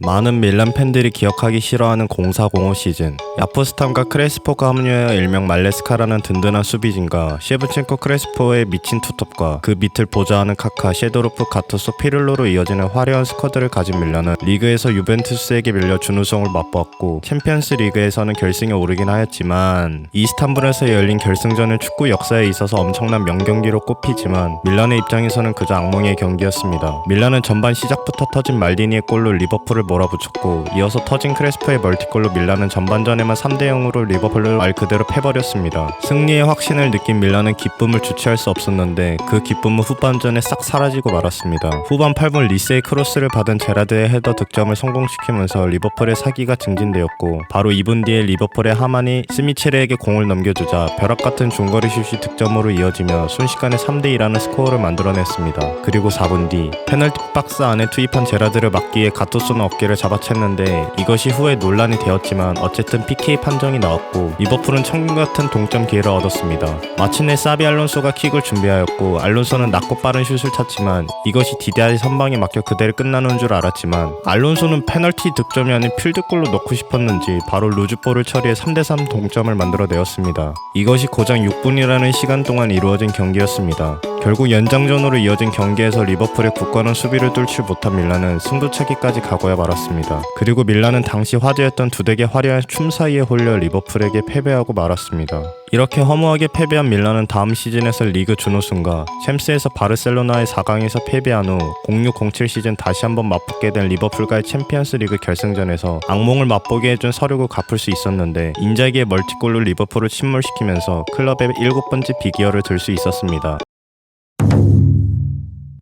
많은 밀란 팬들이 기억하기 싫어하는 04-05 시즌, 야포스탄과 크레스포가 합류하여 일명 말레스카라는 든든한 수비진과 셰브첸코 크레스포의 미친 투톱과 그 밑을 보좌하는 카카, 셰도로프, 가투소, 피를로로 이어지는 화려한 스쿼드를 가진 밀란은 리그에서 유벤투스에게 밀려 준우승을 맛보았고 챔피언스 리그에서는 결승에 오르긴 하였지만 이스탄불에서 열린 결승전은 축구 역사에 있어서 엄청난 명경기로 꼽히지만 밀란의 입장에서는 그저 악몽의 경기였습니다. 밀란은 전반 시작부터 터진 말디니의 골로 리버풀을 몰아붙였고 이어서 터진 크레스포의 멀티골로 밀란은 전반전에만 3대0으로 리버풀을 말 그대로 패버렸습니다. 승리의 확신을 느낀 밀란은 기쁨을 주체할 수 없었는데 그 기쁨은 후반전에 싹 사라지고 말았습니다. 후반 8분 리스의 크로스를 받은 제라드의 헤더 득점을 성공시키면서 리버풀의 사기가 증진되었고 바로 2분 뒤에 리버풀의 하만이 스미체르에게 공을 넘겨주자 벼락같은 중거리 슛이 득점으로 이어지며 순식간에 3대2라는 스코어를 만들어냈습니다. 그리고 4분 뒤 페널티 박스 안에 투입한 제라드를 막기에 가투소는 어깨를 잡아챘는데 이것이 후에 논란이 되었지만 어쨌든 PK 판정이 나왔고 리버풀은 천국같은 동점 기회를 얻었습니다. 마침내 사비 알론소가 킥을 준비하였고 알론소는 낮고 빠른 슛을 찼지만 이것이 디디아의 선방에 막혀 그대로 끝나는 줄 알았지만 알론소는 페널티 득점이 아닌 필드골로 넣고 싶었는지 바로 루즈볼을 처리해 3대3 동점을 만들어내었습니다. 이것이 고작 6분이라는 시간 동안 이루어진 경기였습니다. 결국 연장전으로 이어진 경기에서 리버풀의 굳건한 수비를 뚫지 못한 밀란은 승부차기까지 가고야 말았습니다. 그리고 밀란은 당시 화제였던 두 덱의 화려한 춤 사이에 홀려 리버풀에게 패배하고 말았습니다. 이렇게 허무하게 패배한 밀란은 다음 시즌에서 리그 준우승과 챔스에서 바르셀로나의 4강에서 패배한 후 06-07 시즌 다시 한번 맞붙게 된 리버풀과의 챔피언스 리그 결승전에서 악몽을 맛보게 해준 서력을 갚을 수 있었는데 인자기의 멀티골로 리버풀을 침몰시키면서 클럽의 7번째 비기어를 들 수 있었습니다.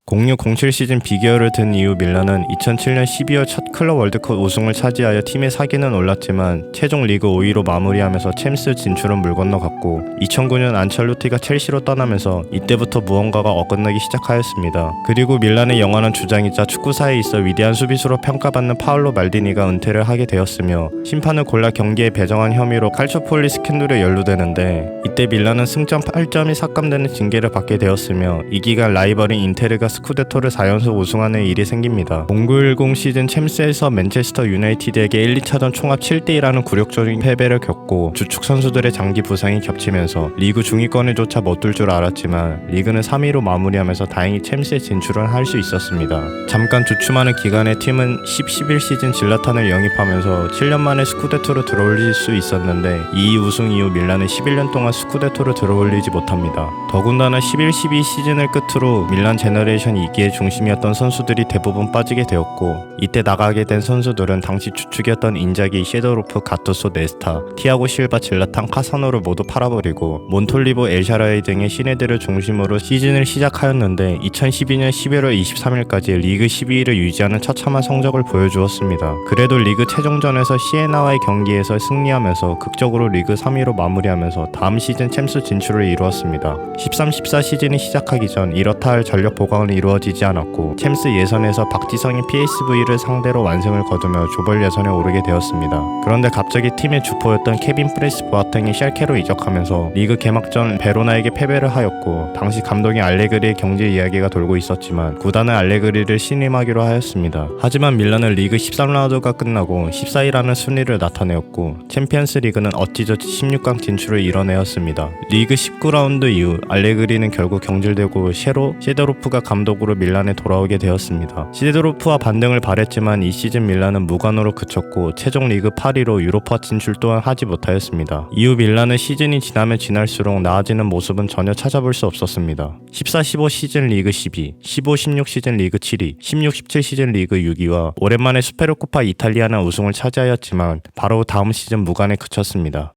06-07 시즌 비기어를 든 이후 밀란은 2007년 12월 첫 클럽 월드컵 우승을 차지하여 팀의 사기는 올랐지만 최종 리그 5위로 마무리하면서 챔스 진출은 물 건너갔고 2009년 안첼로티가 첼시로 떠나면서 이때부터 무언가가 어긋나기 시작하였습니다. 그리고 밀란의 영원한 주장이자 축구사에 있어 위대한 수비수로 평가받는 파울로 말디니가 은퇴를 하게 되었으며 심판을 골라 경기에 배정한 혐의로 칼초폴리 스캔들에 연루되는데 이때 밀란은 승점 8점이 삭감되는 징계를 받게 되었으며 이 기간 라이벌인 인테르가 스쿠데토를 4연속 우승하는 일이 생깁니다. 09-10 시즌 챔스에서 맨체스터 유나이티드에게 1, 2차전 총합 7대2라는 굴욕적인 패배를 겪고 주축 선수들의 장기 부상이 겹치면서 리그 중위권에조차 못 들 줄 알았지만 리그는 3위로 마무리하면서 다행히 챔스에 진출은 할 수 있었습니다. 잠깐 주춤하는 기간에 팀은 10-11 시즌 질라탄을 영입하면서 7년 만에 스쿠데토로 들어올릴 수 있었는데 이 우승 이후 밀란은 11년 동안 스쿠데토를 들어올리지 못합니다. 더군다나 11-12 시즌을 끝으로 밀란 제너레이션 2기의 중심이었던 선수들이 대부분 빠지게 되었고 이때 나가게 된 선수들은 당시 주축이었던 인자기, 셰도로프, 가투소, 네스타, 티아고 실바, 질라탄, 카사노를 모두 팔아버리고 몬톨리보, 엘샤라이 등의 신예들을 중심으로 시즌을 시작하였는데 2012년 11월 23일까지 리그 12위를 유지하는 처참한 성적을 보여주었습니다. 그래도 리그 최종전에서 시에나와의 경기에서 승리하면서 극적으로 리그 3위로 마무리하면서 다음 시즌 챔스 진출을 이루었습니다. 13-14 시즌이 시작하기 전 이렇다 할 전력 보강은 이루어지지 않았고 챔스 예선에서 박지성이 PSV를 상대로 완승을 거두며 조별 예선에 오르게 되었습니다. 그런데 갑자기 팀의 주포였던 케빈 프레스 보아탱이 샬케로 이적하면서 리그 개막전 베로나에게 패배를 하였고 당시 감독인 알레그리의 경질 이야기가 돌고 있었지만 구단은 알레그리를 신임하기로 하였습니다. 하지만 밀란은 리그 13라운드가 끝나고 14위라는 순위를 나타내었고 챔피언스 리그는 어찌저찌 16강 진출을 이뤄내었습니다. 리그 19라운드 이후 알레그리는 결국 경질되고 셰도로프가 감독으로 밀란에 돌아오게 되었습니다. 시데로프와 반등을 바랬지만 이 시즌 밀란은 무관으로 그쳤고 최종 리그 8위로 유로파 진출 또한 하지 못하였습니다. 이후 밀란은 시즌이 지나면 지날수록 나아지는 모습은 전혀 찾아볼 수 없었습니다. 14-15 시즌 리그 10위, 15-16 시즌 리그 7위, 16-17 시즌 리그 6위와 오랜만에 수페르코파 이탈리아나 우승을 차지하였지만 바로 다음 시즌 무관에 그쳤습니다.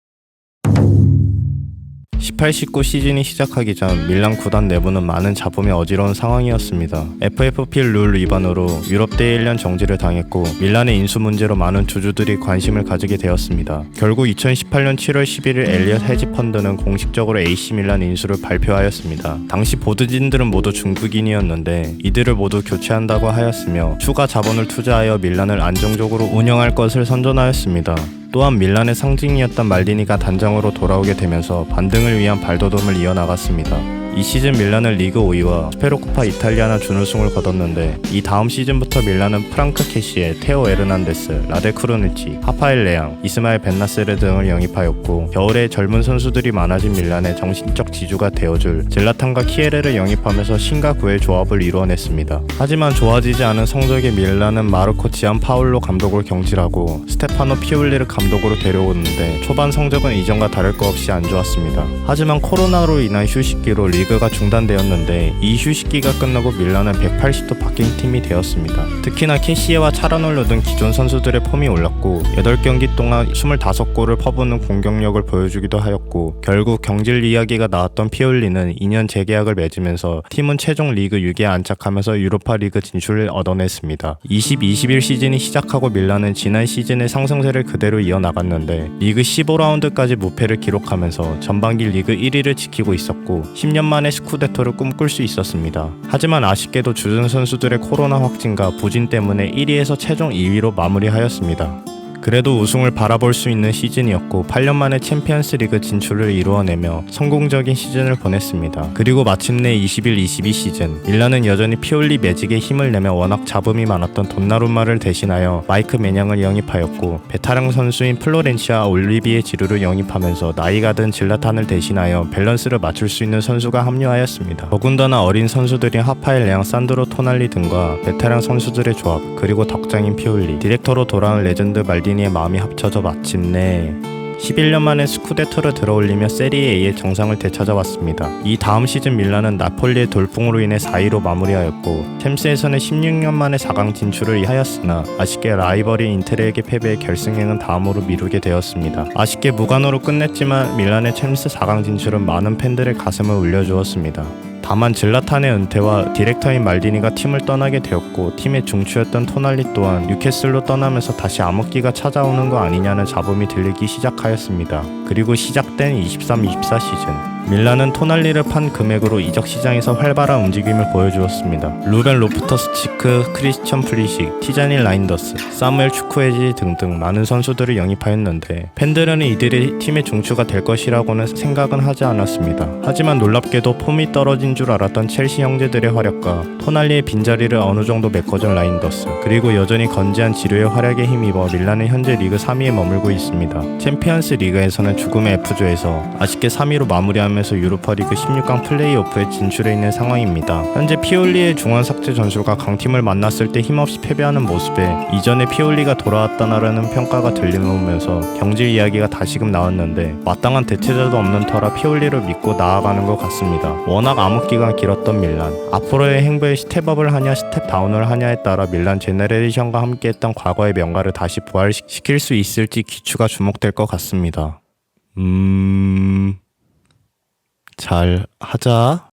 18-19 시즌이 시작하기 전 밀란 구단 내부는 많은 잡음이 어지러운 상황이었습니다. FFP 룰 위반으로 유럽 대회 1년 정지를 당했고 밀란의 인수 문제로 많은 주주들이 관심을 가지게 되었습니다. 결국 2018년 7월 11일 엘리엇 헤지 펀드는 공식적으로 AC 밀란 인수를 발표하였습니다. 당시 보드진들은 모두 중국인이었는데 이들을 모두 교체한다고 하였으며 추가 자본을 투자하여 밀란을 안정적으로 운영할 것을 선전하였습니다. 또한 밀란의 상징이었던 말디니가 단장으로 돌아오게 되면서 반등을 위한 발돋움을 이어나갔습니다. 이 시즌 밀란은 리그 5위와 스페로코파 이탈리아나 준우승을 거뒀는데 이 다음 시즌부터 밀란은 프랑크 캐시에, 테오 에르난데스, 라데 크루니치, 하파엘 레앙, 이스마엘 벤나세르 등을 영입하였고 겨울에 젊은 선수들이 많아진 밀란의 정신적 지주가 되어줄 질라탄과 키에레를 영입하면서 신과 구의 조합을 이루어냈습니다. 하지만 좋아지지 않은 성적의 밀란은 마르코 지안파울로 감독을 경질하고 스테파노 피올리를 감독으로 데려오는데 초반 성적은 이전과 다를 것 없이 안 좋았습니다. 하지만 코로나로 인한 휴식기로 리그가 중단되었는데 이 휴식기가 끝나고 밀란은 180도 바뀐 팀이 되었습니다. 특히나 캐시에와 차라놀로 등 기존 선수들의 폼이 올랐고 8경기 동안 25골을 퍼부는 공격력을 보여주기도 하였고 결국 경질 이야기가 나왔던 피올리는 2년 재계약을 맺으면서 팀은 최종 리그 6위에 안착하면서 유로파 리그 진출을 얻어냈습니다. 20-21 시즌이 시작하고 밀란은 지난 시즌의 상승세를 그대로 이어나갔는데 리그 15라운드까지 무패를 기록하면서 전반기 리그 1위를 지키고 있었고 10년 만에 스쿠데토를 꿈꿀 수 있었습니다. 하지만 아쉽게도 주전 선수들의 코로나 확진과 부진 때문에 1위에서 최종 2위로 마무리하였습니다. 그래도 우승을 바라볼 수 있는 시즌이었고 8년 만에 챔피언스 리그 진출을 이루어내며 성공적인 시즌을 보냈습니다. 그리고 마침내 21-22 시즌 밀란은 여전히 피올리 매직에 힘을 내며 워낙 잡음이 많았던 돈나룸마를 대신하여 마이크 메냥을 영입하였고 베테랑 선수인 플로렌시아 올리비에 지루를 영입하면서 나이가 든 질라탄을 대신하여 밸런스를 맞출 수 있는 선수가 합류하였습니다. 더군다나 어린 선수들인 하파엘 레앙, 산드로 토날리 등과 베테랑 선수들의 조합 그리고 덕장인 피올리, 디렉터로 돌아온 레전드 말디니의 마음이 합쳐져 마침내 11년 만에 스쿠데토를 들어올리며 세리에 A의 정상을 되찾아왔습니다. 이 다음 시즌 밀란은 나폴리의 돌풍으로 인해 4위로 마무리하였고 챔스에서는 16년 만에 4강 진출을 하였으나 아쉽게 라이벌인 인테르에게 패배해 결승행은 다음으로 미루게 되었습니다. 아쉽게 무관으로 끝냈지만 밀란의 챔스 4강 진출은 많은 팬들의 가슴을 울려주었습니다. 다만 질라탄의 은퇴와 디렉터인 말디니가 팀을 떠나게 되었고 팀의 중추였던 토날리 또한 뉴캐슬로 떠나면서 다시 암흑기가 찾아오는 거 아니냐는 잡음이 들리기 시작하였습니다. 그리고 시작된 23-24 시즌 밀란은 토날리를 판 금액으로 이적 시장에서 활발한 움직임을 보여주었습니다. 루벤 로프터스치크, 크리스천 플리식, 티자니 라인더스, 사무엘 추쿠에지 등등 많은 선수들을 영입하였는데 팬들은 이들이 팀의 중추가 될 것이라고는 생각은 하지 않았습니다. 하지만 놀랍게도 폼이 떨어진 줄 알았던 첼시 형제들의 활약과 토날리의 빈자리를 어느 정도 메꿔준 라인더스 그리고 여전히 건재한 지류의 활약에 힘입어 밀란은 현재 리그 3위에 머물고 있습니다. 챔피언스 리그에서는 죽음의 F조에서 아쉽게 3위로 마무리하면서 유로파리그 16강 플레이오프에 진출해 있는 상황입니다. 현재 피올리의 중원 삭제 전술과 강팀을 만났을 때 힘없이 패배하는 모습에 이전에 피올리가 돌아왔다라는 평가가 들리면서 경질 이야기가 다시금 나왔는데 마땅한 대체자도 없는 터라 피올리를 믿고 나아가는 것 같습니다. 워낙 암흑기가 길었던 밀란 앞으로의 행보에 스텝업을 하냐 스텝다운을 하냐에 따라 밀란 제네레이션과 함께했던 과거의 명가를 다시 부활시킬 수 있을지 귀추가 주목될 것 같습니다. 잘 하자.